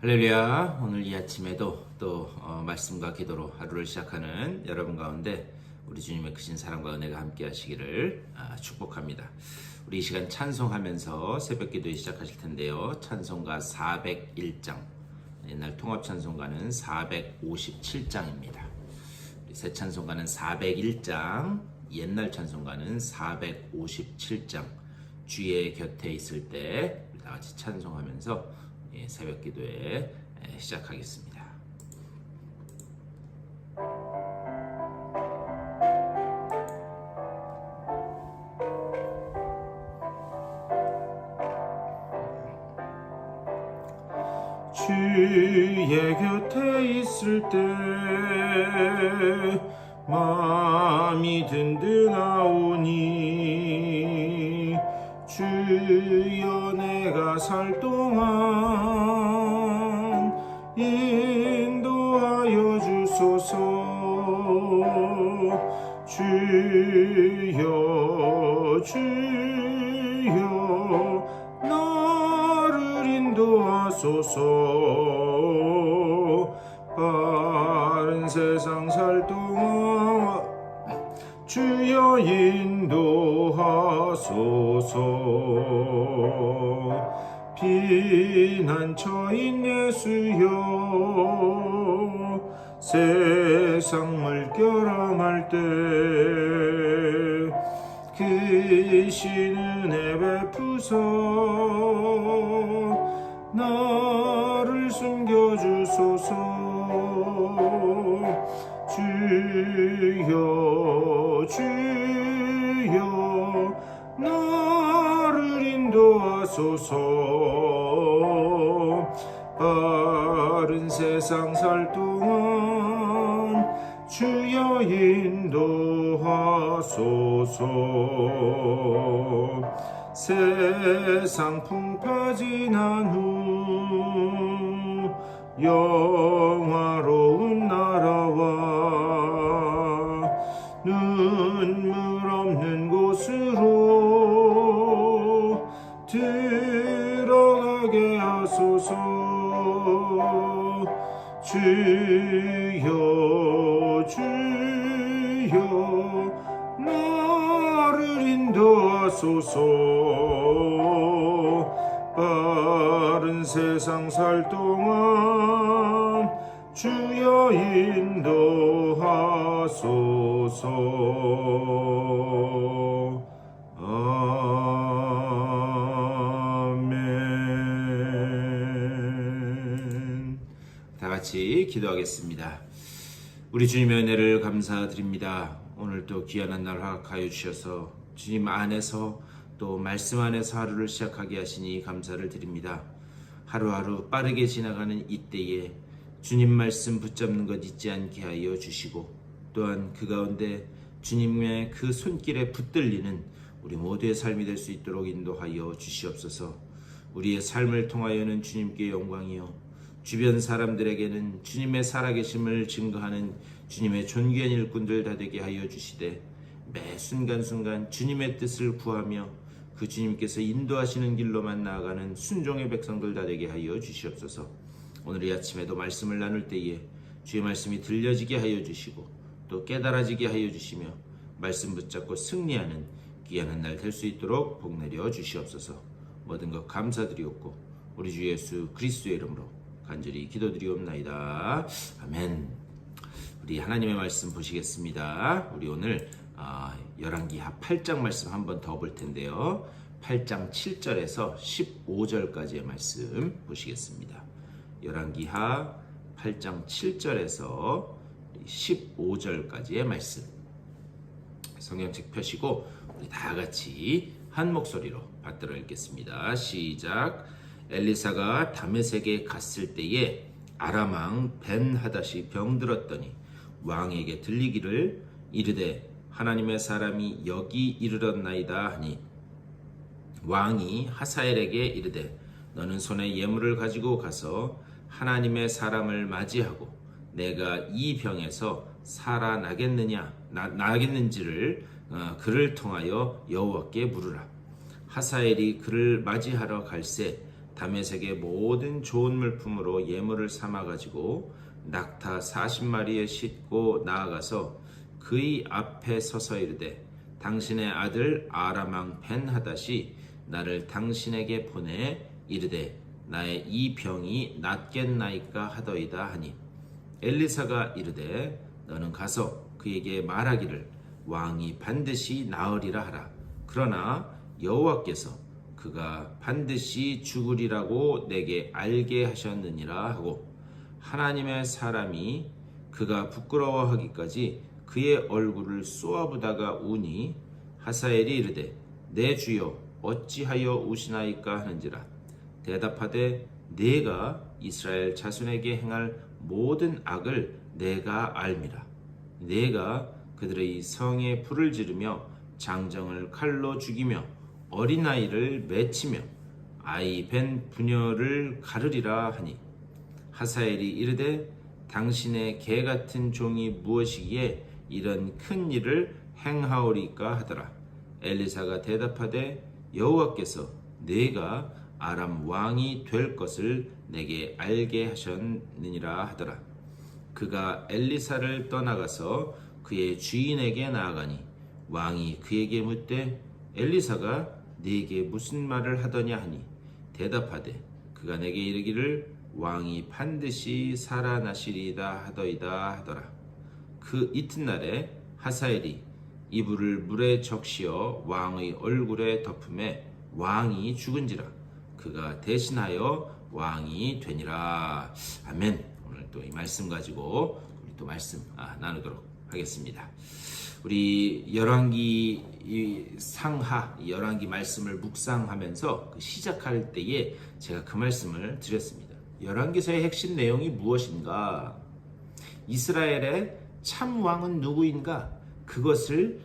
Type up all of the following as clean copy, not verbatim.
할렐루야. 오늘 이 아침에도 또 말씀과 기도로 하루를 시작하는 여러분 가운데 우리 주님의 크신 사랑과 은혜가 함께 하시기를 축복합니다. 우리 이 시간 찬송하면서 새벽 기도 시작하실 텐데요. 찬송가 401장, 옛날 통합 찬송가는 457장입니다. 새 찬송가는 401장, 옛날 찬송가는 457장. 주의 곁에 있을 때 우리 다 같이 찬송하면서 새벽 기도에 시작하겠습니다. 주의 곁에 있을 때 마음이 든든하오니 주여 내가 살 동안 인도하여 주소서. 주여 나를 인도하소서. 바른 세상 살 동안 주여 인도하소서. 피난처인 예수여 세상 물결함할 때 크신 은혜 베푸소. 나를 숨겨주소서. 주여 나를 인도하소서. 바른 세상 살 동안 주여 인도하소서. 세상 풍파 지난 후 영화로운 나라와 눈물 없는 곳으로 들어가게 하소서. 주여 나를 인도하소서. 바른 세상 살 동안 주여 인도하소서. 아멘. 다 같이 기도하겠습니다. 우리 주님의 은혜를 감사드립니다. 오늘 또 귀한 날 허락하여 주셔서 주님 안에서 또 말씀 안에서 하루를 시작하게 하시니 감사를 드립니다. 하루하루 빠르게 지나가는 이때에 주님 말씀 붙잡는 것 잊지 않게 하여 주시고, 또한 그 가운데 주님의 그 손길에 붙들리는 우리 모두의 삶이 될 수 있도록 인도하여 주시옵소서. 우리의 삶을 통하여는 주님께 영광이요, 주변 사람들에게는 주님의 살아계심을 증거하는 주님의 존귀한 일꾼들 다 되게 하여 주시되, 매 순간순간 주님의 뜻을 구하며 그 주님께서 인도하시는 길로만 나아가는 순종의 백성들 다 되게 하여 주시옵소서. 오늘 이 아침에도 말씀을 나눌 때에 주의 말씀이 들려지게 하여 주시고 또 깨달아지게 하여 주시며 말씀 붙잡고 승리하는 귀한 날 될 수 있도록 복내려 주시옵소서. 모든 것 감사드리옵고 우리 주 예수 그리스도의 이름으로 간절히 기도드리옵나이다. 아멘. 우리 하나님의 말씀 보시겠습니다. 우리 오늘 열왕기하 8장 말씀 한 번 더 볼 텐데요. 8장 7절에서 15절까지의 말씀 보시겠습니다. 열왕기하 8장 7절에서 15절까지의 말씀. 성경책 펴시고 우리 다 같이 한 목소리로 받들어 읽겠습니다. 시작. 엘리사가 다메섹에 갔을 때에 아람 왕 벤하닷이 병들었더니 왕에게 들리기를 이르되 하나님의 사람이 여기 이르렀나이다 하니, 왕이 하사엘에게 이르되 너는 손에 예물을 가지고 가서 하나님의 사람을 맞이하고 내가 이 병에서 나겠는지를 그를 통하여 여호와께 물으라. 하사엘이 그를 맞이하러 갈새 다메섹의 모든 좋은 물품으로 예물을 삼아 가지고 낙타 40마리에 싣고 나아가서 그의 앞에 서서 이르되 당신의 아들 아람 왕 벤하닷이 나를 당신에게 보내 이르되 나의 이 병이 낫겠나이까 하더이다 하니 엘리사가 이르되 너는 가서 그에게 말하기를 왕이 반드시 나으리라 하라. 그러나 여호와께서 그가 반드시 죽으리라고 내게 알게 하셨느니라 하고 하나님의 사람이 그가 부끄러워하기까지 그의 얼굴을 쏘아보다가 우니 하사엘이 이르되 내 주여 어찌하여 우시나이까 하는지라. 대답하되 내가 이스라엘 자손에게 행할 모든 악을 내가 알미라. 내가 그들의 성에 불을 지르며 장정을 칼로 죽이며 어린아이를 맺히며 아이 벤 부녀를 가르리라 하니 하사엘이 이르되 당신의 개 같은 종이 무엇이기에 이런 큰 일을 행하오리까 하더라. 엘리사가 대답하되 여호와께서 내가 아람 왕이 될 것을 내게 알게 하셨느니라 하더라. 그가 엘리사를 떠나가서 그의 주인에게 나아가니 왕이 그에게 묻되 엘리사가 네게 무슨 말을 하더냐 하니 대답하되 그가 내게 이르기를 왕이 반드시 살아나시리이다 하더이다 하더라. 그 이튿날에 하사엘이 이불을 물에 적시어 왕의 얼굴에 덮음에 왕이 죽은지라. 그가 대신하여 왕이 되니라. 아멘. 오늘 또 이 말씀 가지고 우리 또 말씀 나누도록 하겠습니다. 우리 열왕기 상하 열왕기 말씀을 묵상하면서 시작할 때에 제가 그 말씀을 드렸습니다. 열왕기서의 핵심 내용이 무엇인가? 이스라엘의 참 왕은 누구인가? 그것을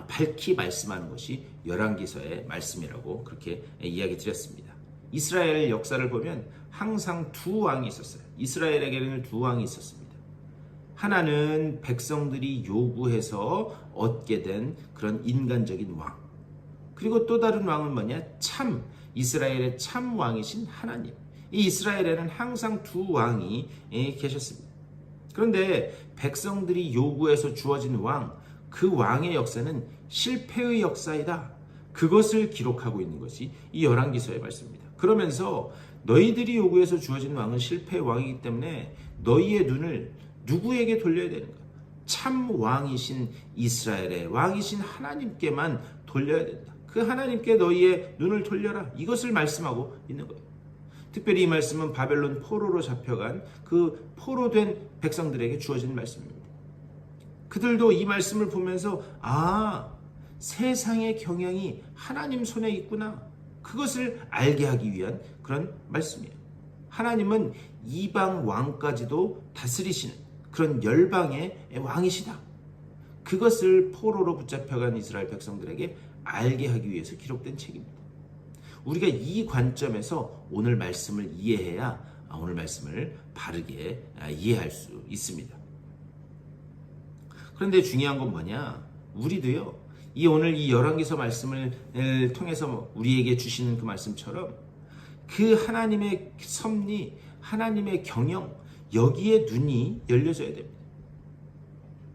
밝히 말씀하는 것이 열왕기서의 말씀이라고 그렇게 이야기 드렸습니다. 이스라엘 역사를 보면 항상 두 왕이 있었어요. 이스라엘에게는 두 왕이 있었습니다. 하나는 백성들이 요구해서 얻게 된 그런 인간적인 왕. 그리고 또 다른 왕은 뭐냐? 이스라엘의 참 왕이신 하나님. 이 이스라엘에는 항상 두 왕이 계셨습니다. 그런데 백성들이 요구해서 주어진 왕, 그 왕의 역사는 실패의 역사이다. 그것을 기록하고 있는 것이 이 열왕기서의 말씀입니다. 그러면서 너희들이 요구해서 주어진 왕은 실패의 왕이기 때문에 너희의 눈을 누구에게 돌려야 되는가? 참 왕이신 이스라엘의 왕이신 하나님께만 돌려야 된다. 그 하나님께 너희의 눈을 돌려라. 이것을 말씀하고 있는 거예요. 특별히 이 말씀은 바벨론 포로로 잡혀간 그 포로된 백성들에게 주어진 말씀입니다. 그들도 이 말씀을 보면서 세상의 경영이 하나님 손에 있구나. 그것을 알게 하기 위한 그런 말씀이에요. 하나님은 이방 왕까지도 다스리시는 그런 열방의 왕이시다. 그것을 포로로 붙잡혀간 이스라엘 백성들에게 알게 하기 위해서 기록된 책입니다. 우리가 이 관점에서 오늘 말씀을 이해해야 오늘 말씀을 바르게 이해할 수 있습니다. 그런데 중요한 건 뭐냐? 우리도요. 오늘 이 열왕기서 말씀을 통해서 우리에게 주시는 그 말씀처럼 그 하나님의 섭리, 하나님의 경영, 여기에 눈이 열려져야 됩니다.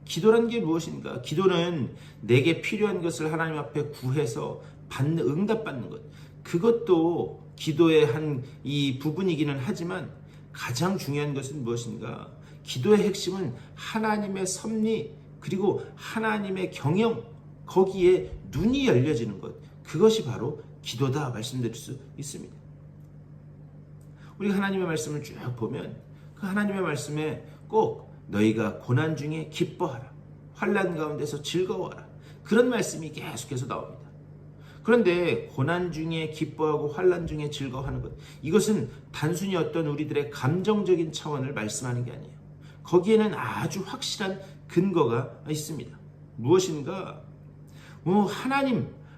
기도란 게 무엇인가? 기도는 내게 필요한 것을 하나님 앞에 구해서 응답받는 것. 그것도 기도의 한 이 부분이기는 하지만 가장 중요한 것은 무엇인가? 기도의 핵심은 하나님의 섭리 그리고 하나님의 경영, 거기에 눈이 열려지는 것. 그것이 바로 기도다 말씀드릴 수 있습니다. 우리가 하나님의 말씀을 쭉 보면 그 하나님의 말씀에 꼭 너희가 고난 중에 기뻐하라. 환난 가운데서 즐거워하라. 그런 말씀이 계속해서 나옵니다. 그런데 고난 중에 기뻐하고 환난 중에 즐거워하는 것, 이것은 단순히 어떤 우리들의 감정적인 차원을 말씀하는 게 아니에요. 거기에는 아주 확실한 근거가 있습니다. 무엇인가?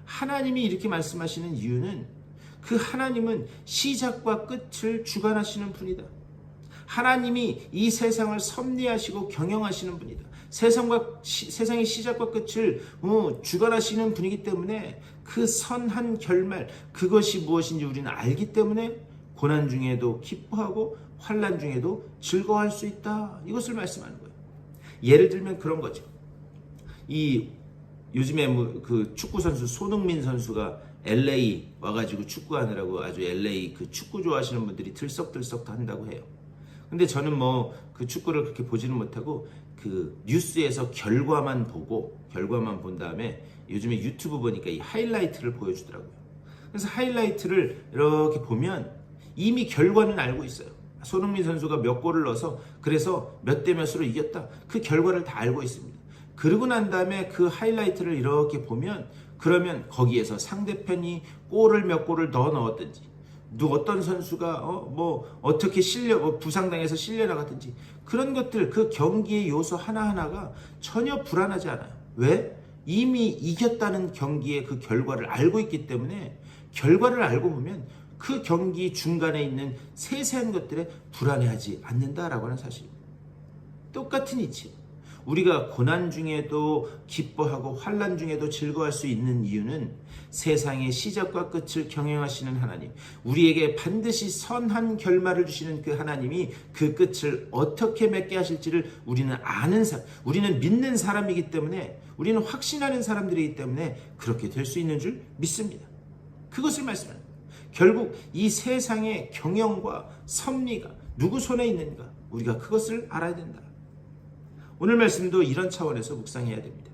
하나님이 이렇게 말씀하시는 이유는 그 하나님은 시작과 끝을 주관하시는 분이다. 하나님이 이 세상을 섭리하시고 경영하시는 분이다. 세상의 시작과 끝을 주관하시는 분이기 때문에 그 선한 결말, 그것이 무엇인지 우리는 알기 때문에 고난 중에도 기뻐하고 환난 중에도 즐거워할 수 있다. 이것을 말씀하는 거예요. 예를 들면 그런 거죠. 이 요즘에 그 축구 선수 손흥민 선수가 LA 와가지고 축구하느라고 아주 LA 그 축구 좋아하시는 분들이 들썩들썩 한다고 해요. 근데 저는 뭐 그 축구를 그렇게 보지는 못하고 그 뉴스에서 결과만 본 다음에 요즘에 유튜브 보니까 이 하이라이트를 보여주더라고요. 그래서 하이라이트를 이렇게 보면 이미 결과는 알고 있어요. 손흥민 선수가 몇 골을 넣어서 그래서 몇 대 몇으로 이겼다. 그 결과를 다 알고 있습니다. 그러고 난 다음에 그 하이라이트를 이렇게 보면 그러면 거기에서 상대편이 몇 골을 더 넣었든지 어떤 선수가 어떻게 부상당해서 실려 나갔든지 그런 것들 그 경기의 요소 하나하나가 전혀 불안하지 않아요. 왜? 이미 이겼다는 경기의 그 결과를 알고 있기 때문에 결과를 알고 보면 그 경기 중간에 있는 세세한 것들에 불안해하지 않는다라고 하는 사실입니다. 똑같은 이치. 우리가 고난 중에도 기뻐하고 환난 중에도 즐거워할 수 있는 이유는 세상의 시작과 끝을 경영하시는 하나님, 우리에게 반드시 선한 결말을 주시는 그 하나님이 그 끝을 어떻게 맺게 하실지를 우리는 아는 사람, 우리는 믿는 사람이기 때문에, 우리는 확신하는 사람들이기 때문에 그렇게 될 수 있는 줄 믿습니다. 그것을 말씀합니다. 결국 이 세상의 경영과 섭리가 누구 손에 있는가, 우리가 그것을 알아야 된다. 오늘 말씀도 이런 차원에서 묵상해야 됩니다.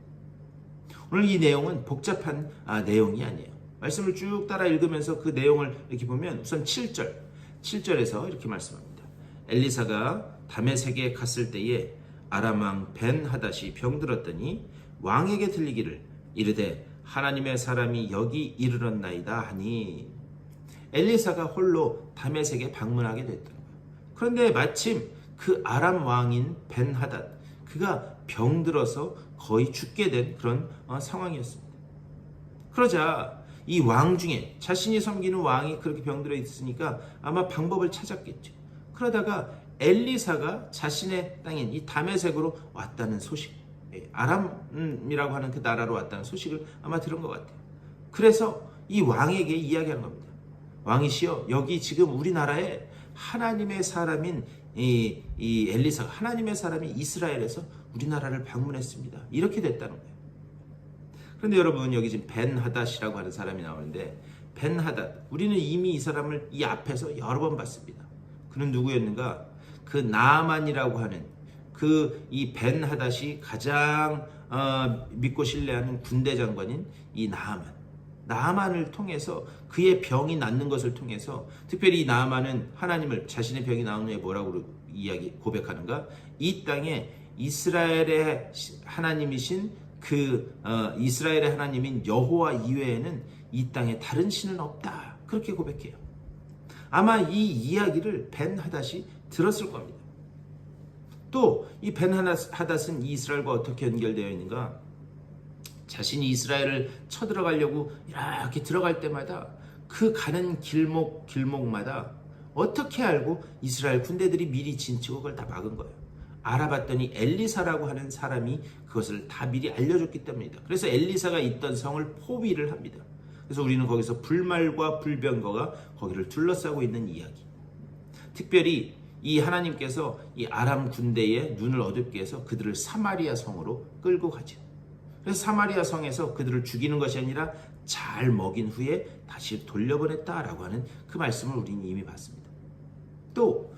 오늘 이 내용은 복잡한 내용이 아니에요. 말씀을 쭉 따라 읽으면서 그 내용을 이렇게 보면 우선 7절에서 이렇게 말씀합니다. 엘리사가 다메섹에 갔을 때에 아람 왕 벤하닷이 병들었더니 왕에게 들리기를 이르되 하나님의 사람이 여기 이르렀나이다 하니, 엘리사가 홀로 다메섹에 방문하게 됐더라고요. 그런데 마침 그 아람 왕인 벤하닷, 그가 병들어서 거의 죽게 된 그런 상황이었습니다. 그러자 이 왕 중에 자신이 섬기는 왕이 그렇게 병들어 있으니까 아마 방법을 찾았겠죠. 그러다가 엘리사가 자신의 땅인 이 다메섹으로 왔다는 소식, 아람이라고 하는 그 나라로 왔다는 소식을 아마 들은 것 같아요. 그래서 이 왕에게 이야기한 겁니다. 왕이시여, 여기 지금 우리나라에 하나님의 사람인 이 엘리사가, 하나님의 사람이 이스라엘에서 우리나라를 방문했습니다. 이렇게 됐다는 거예요. 그런데 여러분, 여기 지금 벤하닷이라고 하는 사람이 나오는데, 벤하닷, 우리는 이미 이 사람을 이 앞에서 여러 번 봤습니다. 그는 누구였는가? 그 나아만이라고 하는 이 벤하닷이 가장 믿고 신뢰하는 군대 장관인 이 나아만을 통해서, 그의 병이 낫는 것을 통해서, 특별히 이 나아만은 하나님을, 자신의 병이 나은 후에 뭐라고 고백하는가? 이 땅에 이스라엘의 하나님이신 이스라엘의 하나님인 여호와 이외에는 이 땅에 다른 신은 없다. 그렇게 고백해요. 아마 이 이야기를 벤하닷이 들었을 겁니다. 또 이 벤하닷은 이스라엘과 어떻게 연결되어 있는가? 자신이 이스라엘을 쳐들어가려고 이렇게 들어갈 때마다 그 가는 길목마다 어떻게 알고 이스라엘 군대들이 미리 진치고 그걸 다 막은 거예요. 알아봤더니 엘리사라고 하는 사람이 그것을 다 미리 알려줬기 때문이다. 그래서 엘리사가 있던 성을 포위를 합니다. 그래서 우리는 거기서 불말과 불병거가 거기를 둘러싸고 있는 이야기. 특별히 이 하나님께서 이 아람 군대의 눈을 어둡게 해서 그들을 사마리아 성으로 끌고 가죠. 그래서 사마리아 성에서 그들을 죽이는 것이 아니라 잘 먹인 후에 다시 돌려보냈다라고 하는 그 말씀을 우리는 이미 봤습니다. 또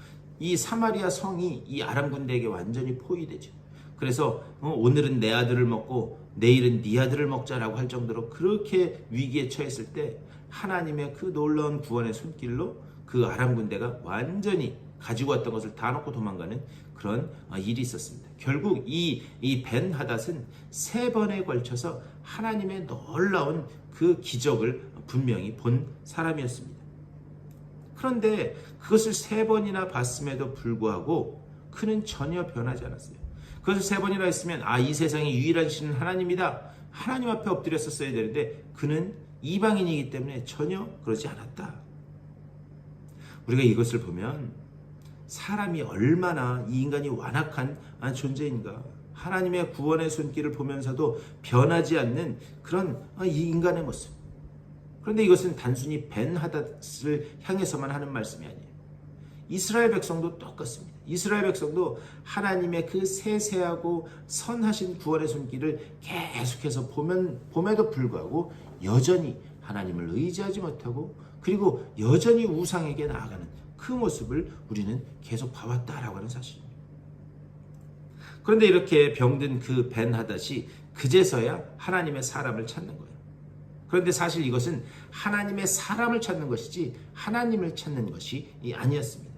이 사마리아 성이 이 아람 군대에게 완전히 포위되죠. 그래서 오늘은 내 아들을 먹고 내일은 네 아들을 먹자라고 할 정도로 그렇게 위기에 처했을 때 하나님의 그 놀라운 구원의 손길로 그 아람 군대가 완전히 가지고 왔던 것을 다 놓고 도망가는 그런 일이 있었습니다. 결국 이 벤하닷은 3번에 걸쳐서 하나님의 놀라운 그 기적을 분명히 본 사람이었습니다. 그런데 그것을 3번이나 봤음에도 불구하고 그는 전혀 변하지 않았어요. 그것을 3번이나 했으면 이 세상의 유일한 신은 하나님이다, 하나님 앞에 엎드렸었어야 되는데 그는 이방인이기 때문에 전혀 그러지 않았다. 우리가 이것을 보면 사람이 얼마나 이 인간이 완악한 존재인가, 하나님의 구원의 손길을 보면서도 변하지 않는 그런 이 인간의 모습. 그런데 이것은 단순히 벤하닷을 향해서만 하는 말씀이 아니에요. 이스라엘 백성도 똑같습니다. 이스라엘 백성도 하나님의 그 세세하고 선하신 구원의 손길을 계속해서 봄에도 불구하고 여전히 하나님을 의지하지 못하고 그리고 여전히 우상에게 나아가는 그 모습을 우리는 계속 봐왔다라고 하는 사실입니다. 그런데 이렇게 병든 그 벤하닷이 그제서야 하나님의 사람을 찾는 거예요. 그런데 사실 이것은 하나님의 사람을 찾는 것이지 하나님을 찾는 것이 아니었습니다.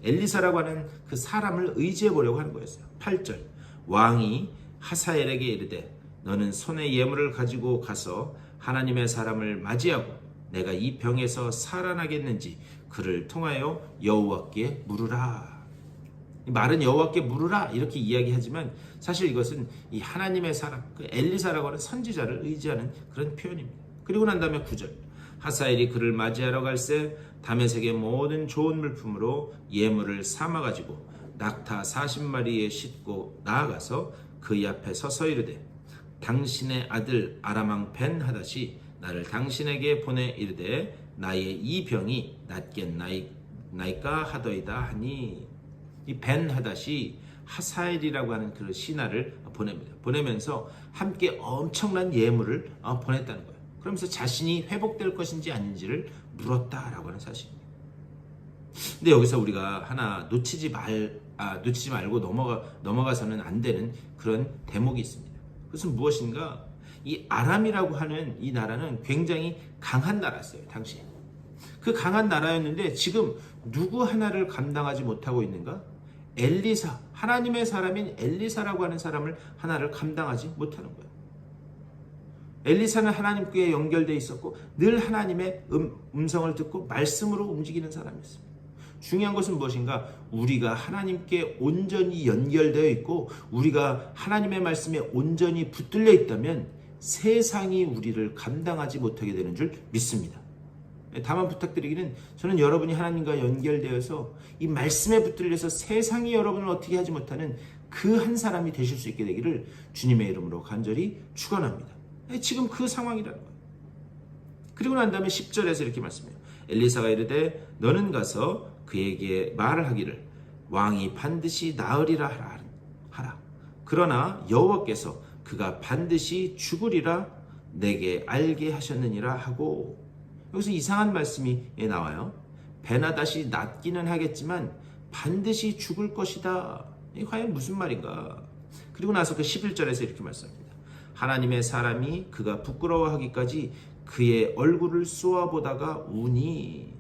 엘리사라고 하는 그 사람을 의지해 보려고 하는 거였어요. 8절 왕이 하사엘에게 이르되 너는 손에 예물을 가지고 가서 하나님의 사람을 맞이하고 내가 이 병에서 살아나겠는지 그를 통하여 여호와께 물으라. 이 말은 여호와께 물으라 이렇게 이야기하지만 사실 이것은 이 하나님의 사람, 그 엘리사라고 하는 선지자를 의지하는 그런 표현입니다. 그리고 난 다음에 9절 하사엘이 그를 맞이하러 갈새 다메섹의 모든 좋은 물품으로 예물을 삼아가지고 낙타 40마리에 싣고 나아가서 그의 앞에 서서 이르되 당신의 아들 아람왕 벤하닷이 나를 당신에게 보내 이르되 나의 이 병이 낫겠나이까 하더이다 하니 이 벤하닷이 하사엘이라고 하는 그 신하를 보냅니다. 보내면서 함께 엄청난 예물을 보냈다는 거예요. 그러면서 자신이 회복될 것인지 아닌지를 물었다라고 하는 사실입니다. 근데 여기서 우리가 하나 놓치지 말고 넘어가서는 안 되는 그런 대목이 있습니다. 그것은 무엇인가? 이 아람이라고 하는 이 나라는 굉장히 강한 나라였어요. 당시에. 그 강한 나라였는데 지금 누구 하나를 감당하지 못하고 있는가? 엘리사, 하나님의 사람인 엘리사라고 하는 사람을 하나를 감당하지 못하는 거예요. 엘리사는 하나님께 연결되어 있었고 늘 하나님의 음성을 듣고 말씀으로 움직이는 사람이었습니다. 중요한 것은 무엇인가? 우리가 하나님께 온전히 연결되어 있고 우리가 하나님의 말씀에 온전히 붙들려 있다면 세상이 우리를 감당하지 못하게 되는 줄 믿습니다. 다만 부탁드리기는 저는 여러분이 하나님과 연결되어서 이 말씀에 붙들려서 세상이 여러분을 어떻게 하지 못하는 그 한 사람이 되실 수 있게 되기를 주님의 이름으로 간절히 축원합니다. 지금 그 상황이라는 거예요. 그리고 난 다음에 10절에서 이렇게 말씀해요. 엘리사가 이르되 너는 가서 그에게 말을 하기를 왕이 반드시 나으리라 하라. 그러나 여호와께서 그가 반드시 죽으리라 내게 알게 하셨느니라 하고 여기서 이상한 말씀이 나와요. 벤하닷이 낫기는 하겠지만 반드시 죽을 것이다. 이게 과연 무슨 말인가? 그리고 나서 그 11절에서 이렇게 말씀합니다. 하나님의 사람이 그가 부끄러워하기까지 그의 얼굴을 쏘아보다가 우니.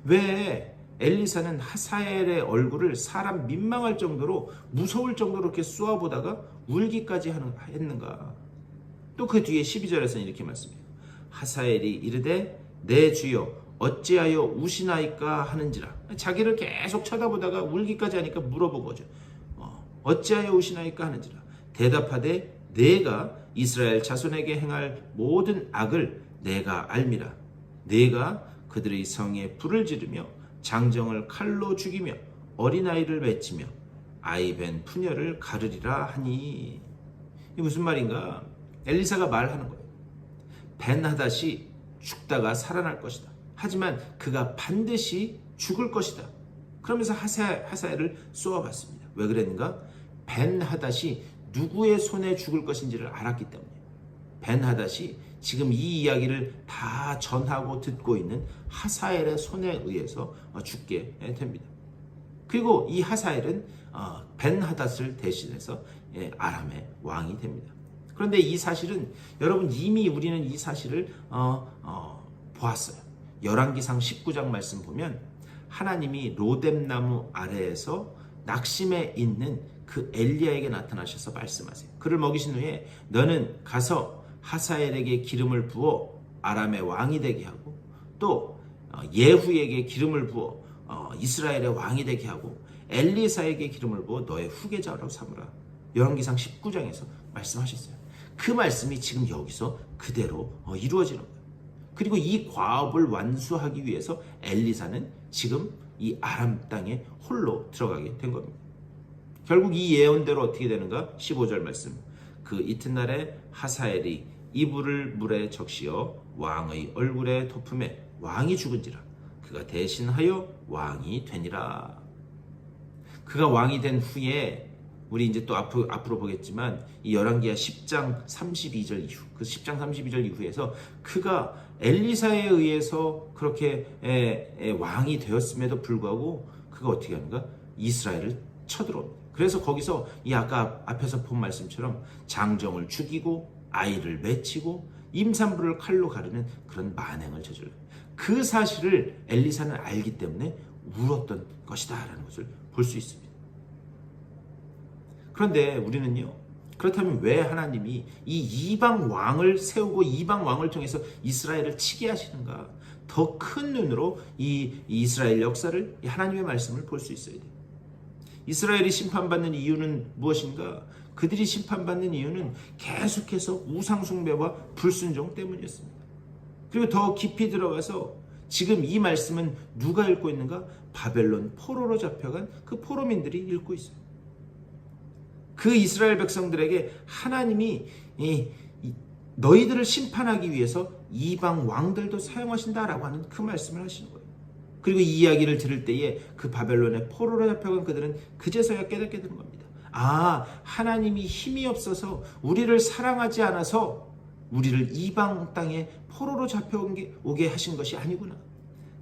왜 엘리사는 하사엘의 얼굴을 사람 민망할 정도로 무서울 정도로 이렇게 쏘아보다가 울기까지 했는가? 또 그 뒤에 12절에서는 이렇게 말씀해요. 하사엘이 이르되 내 주여 어찌하여 우시나이까 하는지라. 자기를 계속 쳐다보다가 울기까지 하니까 물어본 거죠. 어찌하여 우시나이까 하는지라. 대답하되 내가 이스라엘 자손에게 행할 모든 악을 내가 알미라. 내가 그들의 성에 불을 지르며 장정을 칼로 죽이며 어린아이를 맺히며 아이벤 푸녀를 가르리라 하니. 이게 무슨 말인가? 엘리사가 말하는 거예요. 벤하닷이 죽다가 살아날 것이다. 하지만 그가 반드시 죽을 것이다. 그러면서 하사엘을 쏘아봤습니다. 왜 그랬는가? 벤하닷이 누구의 손에 죽을 것인지를 알았기 때문에. 벤하닷이 지금 이 이야기를 다 전하고 듣고 있는 하사엘의 손에 의해서 죽게 됩니다. 그리고 이 하사엘은 벤하닷을 대신해서 아람의 왕이 됩니다. 그런데 이 사실은 여러분 이미 우리는 이 사실을 보았어요. 열왕기상 19장 말씀 보면 하나님이 로뎀나무 아래에서 낙심해 있는 그 엘리야에게 나타나셔서 말씀하세요. 그를 먹이신 후에 너는 가서 하사엘에게 기름을 부어 아람의 왕이 되게 하고 또 예후에게 기름을 부어 이스라엘의 왕이 되게 하고 엘리사에게 기름을 부어 너의 후계자로 삼으라. 열왕기상 19장에서 말씀하셨어요. 그 말씀이 지금 여기서 그대로 이루어지는 거예요. 그리고 이 과업을 완수하기 위해서 엘리사는 지금 이 아람 땅에 홀로 들어가게 된 겁니다. 결국 이 예언대로 어떻게 되는가? 15절 말씀. 그 이튿날에 하사엘이 이불을 물에 적시어 왕의 얼굴에 덮음에 왕이 죽은지라 그가 대신하여 왕이 되니라. 그가 왕이 된 후에 우리 이제 또 앞으로 보겠지만 이 열왕기하 10장 32절 이후 그 10장 32절 이후에서 그가 엘리사에 의해서 그렇게 왕이 되었음에도 불구하고 그가 어떻게 하는가? 이스라엘을 쳐들어옵니다. 그래서 거기서 이 아까 앞에서 본 말씀처럼 장정을 죽이고 아이를 맺히고 임산부를 칼로 가르는 그런 만행을 저질러요. 그 사실을 엘리사는 알기 때문에 울었던 것이다라는 것을 볼 수 있습니다. 그런데 우리는요, 그렇다면 왜 하나님이 이 이방 왕을 세우고 이방 왕을 통해서 이스라엘을 치게 하시는가? 더 큰 눈으로 이 이스라엘 역사를, 이 하나님의 말씀을 볼 수 있어야 돼요. 이스라엘이 심판받는 이유는 무엇인가? 그들이 심판받는 이유는 계속해서 우상숭배와 불순종 때문이었습니다. 그리고 더 깊이 들어가서 지금 이 말씀은 누가 읽고 있는가? 바벨론 포로로 잡혀간 그 포로민들이 읽고 있어요. 그 이스라엘 백성들에게 하나님이 너희들을 심판하기 위해서 이방 왕들도 사용하신다라고 하는 그 말씀을 하시는 거예요. 그리고 이 이야기를 들을 때에 그 바벨론의 포로로 잡혀간 그들은 그제서야 깨닫게 되는 겁니다. 아, 하나님이 힘이 없어서 우리를 사랑하지 않아서 우리를 이방 땅에 포로로 잡혀오게 하신 것이 아니구나.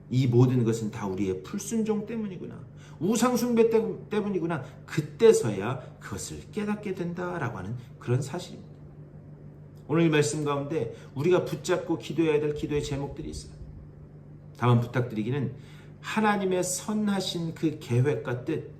이 모든 것은 다 우리의 불순종 때문이구나. 우상숭배 때문이구나. 그때서야 그것을 깨닫게 된다라고 하는 그런 사실입니다. 오늘 이 말씀 가운데 우리가 붙잡고 기도해야 될 기도의 제목들이 있어요. 다만 부탁드리기는 하나님의 선하신 그 계획과 뜻,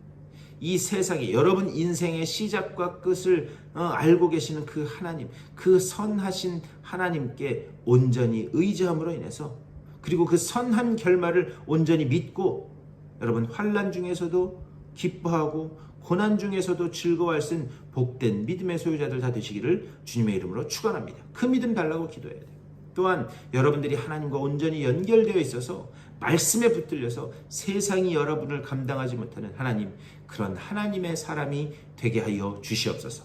이 세상에 여러분 인생의 시작과 끝을 알고 계시는 그 하나님, 그 선하신 하나님께 온전히 의지함으로 인해서, 그리고 그 선한 결말을 온전히 믿고 여러분 환난 중에서도 기뻐하고 고난 중에서도 즐거워할 수 있는 복된 믿음의 소유자들 다 되시기를 주님의 이름으로 축원합니다. 그 믿음 달라고 기도해야 돼요. 또한 여러분들이 하나님과 온전히 연결되어 있어서 말씀에 붙들려서 세상이 여러분을 감당하지 못하는 하나님, 그런 하나님의 사람이 되게 하여 주시옵소서.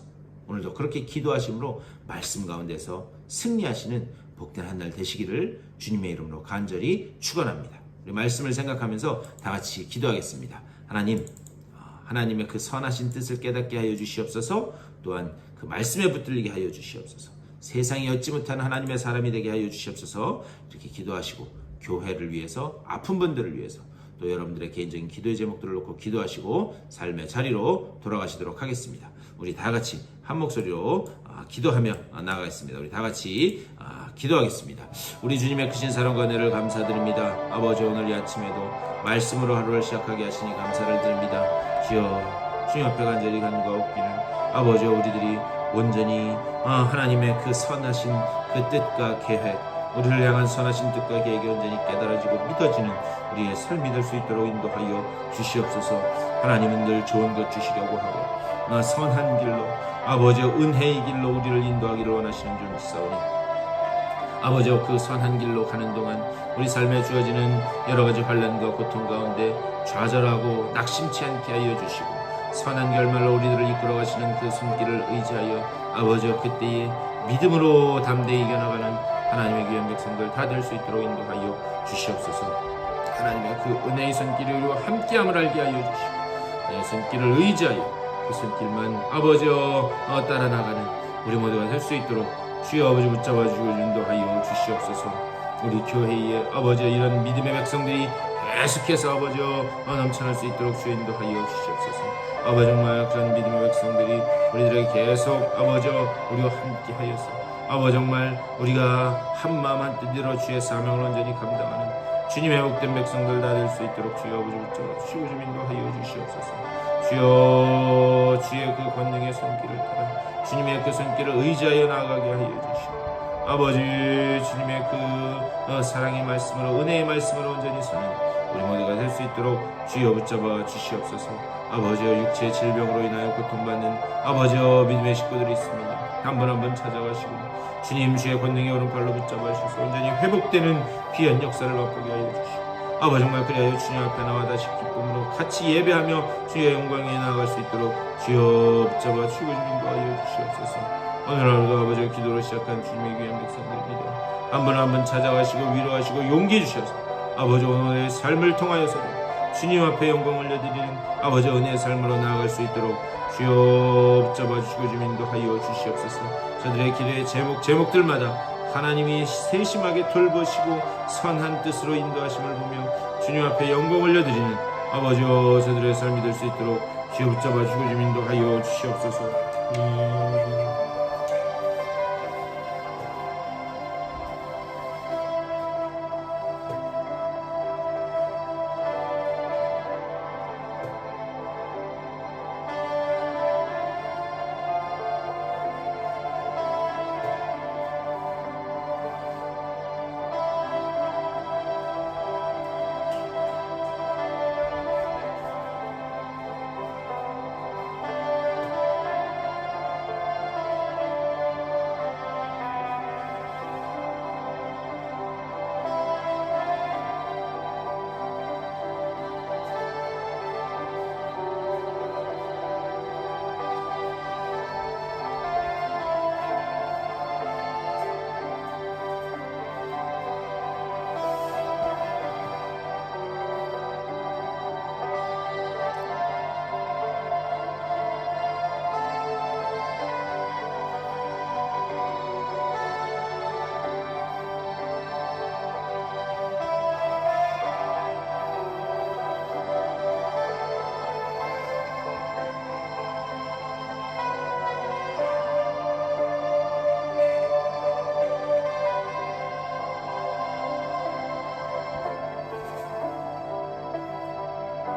오늘도 그렇게 기도하심으로 말씀 가운데서 승리하시는 복된 한 날 되시기를 주님의 이름으로 간절히 축원합니다. 우리 말씀을 생각하면서 다 같이 기도하겠습니다. 하나님, 하나님의 그 선하신 뜻을 깨닫게 하여 주시옵소서. 또한 그 말씀에 붙들리게 하여 주시옵소서. 세상이 얻지 못하는 하나님의 사람이 되게 하여 주시옵소서. 이렇게 기도하시고 교회를 위해서, 아픈 분들을 위해서, 또 여러분들의 개인적인 기도의 제목들을 놓고 기도하시고 삶의 자리로 돌아가시도록 하겠습니다. 우리 다 같이 한 목소리로 기도하며 나아가겠습니다. 우리 다 같이 기도하겠습니다. 우리 주님의 크신 사랑과 은혜를 감사드립니다. 아버지, 오늘 이 아침에도 말씀으로 하루를 시작하게 하시니 감사를 드립니다. 주여, 주님 앞에 간절히 간구하옵기는 아버지, 우리들이 온전히 하나님의 그 선하신 그 뜻과 계획, 우리를 향한 선하신 뜻과 계획이 온전히 깨달아지고 믿어지는 우리의 삶이 될 수 있도록 인도하여 주시옵소서. 하나님은 늘 좋은 것 주시려고 하고 선한 길로, 아버지 은혜의 길로 우리를 인도하기를 원하시는 줄 믿사오니 아버지, 그 선한 길로 가는 동안 우리 삶에 주어지는 여러 가지 환난과 고통 가운데 좌절하고 낙심치 않게 하여 주시고 선한 결말로 우리들을 이끌어 가시는 그 손길을 의지하여 아버지, 그때에 믿음으로 담대히 이겨나가는 하나님의 귀한 백성들 다 될 수 있도록 인도하여 주시옵소서. 하나님의 그 은혜의 손길이 우리와 함께함을 알게 하여 주시고 내 손길을 의지하여 그 손길만 아버지여 따라 나가는 우리 모두가 될 수 있도록 주여 아버지 붙잡아 주시고 인도하여 주시옵소서. 우리 교회에 아버지 이런 믿음의 백성들이 계속해서 아버지여 넘쳐날 수 있도록 주여 인도하여 주시옵소서. 아버지, 정말 그런 믿음의 백성들이 우리들에게 계속 아버지여 우리와 함께 하여서 아버지, 정말 우리가 한 마음 한 뜻으로 주의 사명을 온전히 감당하는 주님의 복된 백성들 다 될 수 있도록 주여 아버지 붙잡아 주시고 좀 인도하여 주시옵소서. 주여, 주의 그 권능의 손길을 따라 주님의 그 손길을 의지하여 나아가게 하여 주시고 아버지, 주님의 그 사랑의 말씀으로, 은혜의 말씀으로 온전히 서는 우리 모두가 될 수 있도록 주여 붙잡아 주시옵소서. 아버지여, 육체의 질병으로 인하여 고통받는 아버지여 믿음의 식구들이 있습니다. 한 번 한 번 찾아가시고 주님 주의 권능의 오른팔로 붙잡아 주셔서 온전히 회복되는 귀한 역사를 맛보게 하여 주시고 아버지, 정말 그리하여 주님 앞에 나와 다시 기쁨으로 같이 예배하며 주의 영광에 나아갈 수 있도록 주여 붙잡아 주시고 인도하여 주시옵소서. 오늘 하루도 아버지의 기도로 시작한 주님의 귀한 백성들입니다. 한 분 한 분 찾아가시고 위로하시고 용기 주셔서 아버지 오늘의 삶을 통하여서 주님 앞에 영광 올려드리는 아버지 은혜의 삶으로 나아갈 수 있도록 주여 붙잡아주시고 좀 인도하여 주시옵소서. 저들의 기도의 제목들마다 하나님이 세심하게 돌보시고 선한 뜻으로 인도하심을 보며 주님 앞에 영광 올려드리는 아버지여 저들의 삶이 될 수 있도록 주여 붙잡아주시고 좀 인도하여 주시옵소서.